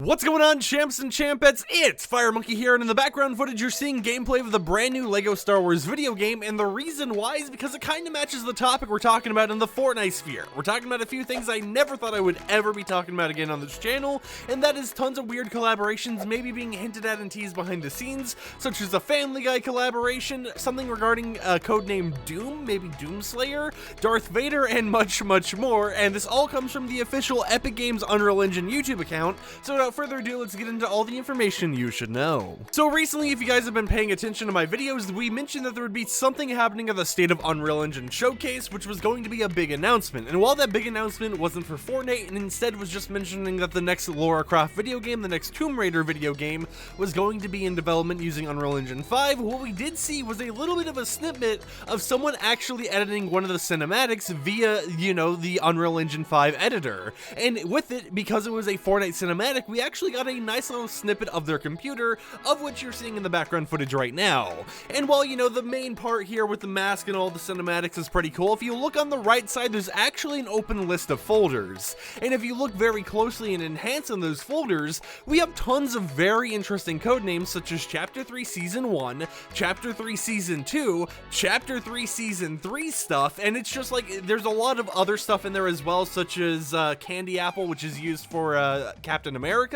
What's going on, champs and champettes? It's FireMonkey here, and in the background footage you're seeing gameplay of the brand new LEGO Star Wars video game, and the reason why is because it kind of matches the topic we're talking about in the Fortnite sphere. We're talking about a few things I never thought I would ever be talking about again on this channel, and that is tons of weird collaborations maybe being hinted at and teased behind the scenes, such as a Family Guy collaboration, something regarding a codename Doom, maybe Doomslayer, Darth Vader, and much more, and this all comes from the official Epic Games Unreal Engine YouTube account, so without further ado, let's get into all the information you should know. So recently, if you guys have been paying attention to my videos, we mentioned that there would be something happening at the State of Unreal Engine showcase, which was going to be a big announcement. And while that big announcement wasn't for Fortnite, and instead was just mentioning that the next Lara Croft video game, the next Tomb Raider video game, was going to be in development using Unreal Engine 5, what we did see was a little bit of a snippet of someone actually editing one of the cinematics via, the Unreal Engine 5 editor. And with it, because it was a Fortnite cinematic, we actually got a nice little snippet of their computer, of which you're seeing in the background footage right now. And while, the main part here with the mask and all the cinematics is pretty cool, if you look on the right side, there's actually an open list of folders. And if you look very closely and enhance on those folders, we have tons of very interesting code names such as Chapter 3 Season 1, Chapter 3 Season 2, Chapter 3 Season 3 stuff, and it's just like, there's a lot of other stuff in there as well, such as Candy Apple, which is used for Captain America.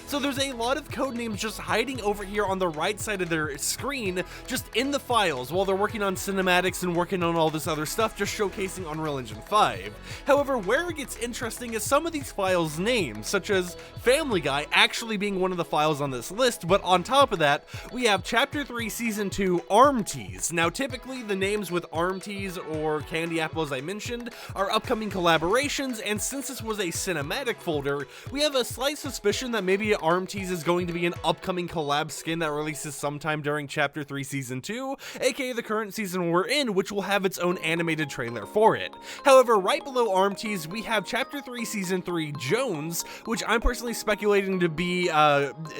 So there's a lot of code names just hiding over here on the right side of their screen, just in the files, while they're working on cinematics and working on all this other stuff, just showcasing Unreal Engine 5. However, where it gets interesting is some of these files' names, such as Family Guy actually being one of the files on this list, but on top of that, we have Chapter 3 Season 2 Arm Tees. Now, typically, the names with Arm Tees or Candy Apple, as I mentioned, are upcoming collaborations, and since this was a cinematic folder, we have a slight suspicion that maybe Arm Tees is going to be an upcoming collab skin that releases sometime during Chapter 3 Season 2, aka the current season we're in, which will have its own animated trailer for it. However, right below Arm Tees, we have Chapter 3 Season 3 Jones, which I'm personally speculating to be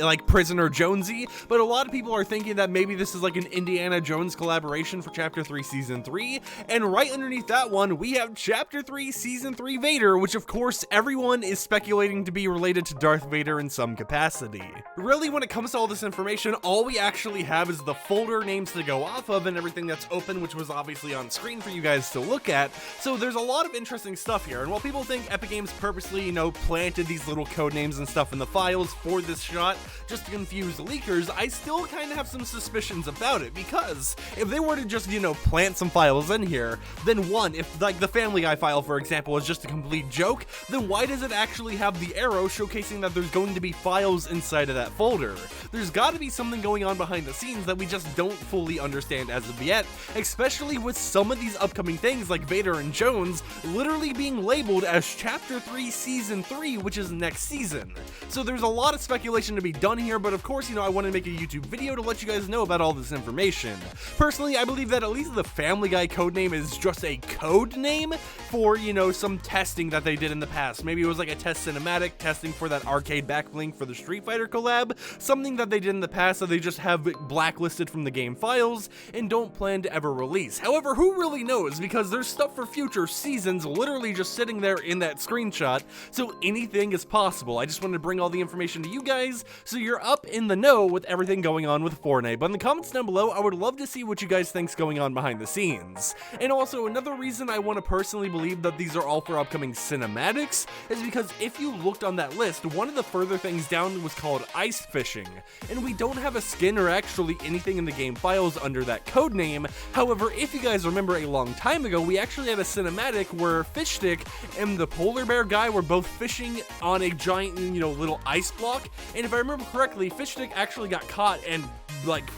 like Prisoner Jonesy, but a lot of people are thinking that maybe this is like an Indiana Jones collaboration for Chapter 3 Season 3, and right underneath that one, we have Chapter 3 Season 3 Vader, which of course everyone is speculating to be related to Darth Vader in some capacity. Really, when it comes to all this information, all we actually have is the folder names to go off of and everything that's open, which was obviously on screen for you guys to look at, so there's a lot of interesting stuff here, and while people think Epic Games purposely, planted these little code names and stuff in the files for this shot just to confuse leakers, I still kind of have some suspicions about it, because if they were to just, plant some files in here, then one, if like the Family Guy file, for example, is just a complete joke, then why does it actually have the arrow showcasing that there's going to be files inside of that folder? There's got to be something going on behind the scenes that we just don't fully understand as of yet, especially with some of these upcoming things like Vader and Jones literally being labeled as Chapter 3 Season 3, which is next season. So there's a lot of speculation to be done here, but of course, I want to make a YouTube video to let you guys know about all this information. Personally, I believe that at least the Family Guy codename is just a code name for, some testing that they did in the past. Maybe it was like a test cinematic, testing for that arcade backlink for the Street Fighter collab, something that they did in the past that they just have blacklisted from the game files and don't plan to ever release. However, who really knows, because there's stuff for future seasons literally just sitting there in that screenshot, so anything is possible. I just wanted to bring all the information to you guys so you're up in the know with everything going on with Fortnite. But in the comments down below, I would love to see what you guys think's going on behind the scenes. And also, another reason I want to personally believe that these are all for upcoming cinematics is because if you looked on that list, one of the further things down was called ice fishing, and we don't have a skin or actually anything in the game files under that code name. However, if you guys remember a long time ago, we actually had a cinematic where Fishstick and the polar bear guy were both fishing on a giant, little ice block, and if I remember correctly, Fishstick actually got caught and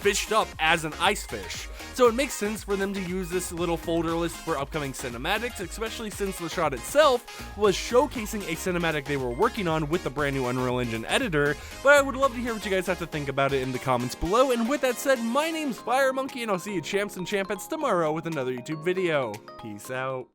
fished up as an ice fish. So it makes sense for them to use this little folder list for upcoming cinematics, especially since the shot itself was showcasing a cinematic they were working on with the brand new Unreal Engine editor. But I would love to hear what you guys have to think about it in the comments below. And with that said, my name's FireMonkey, and I'll see you champs and champettes tomorrow with another YouTube video. Peace out.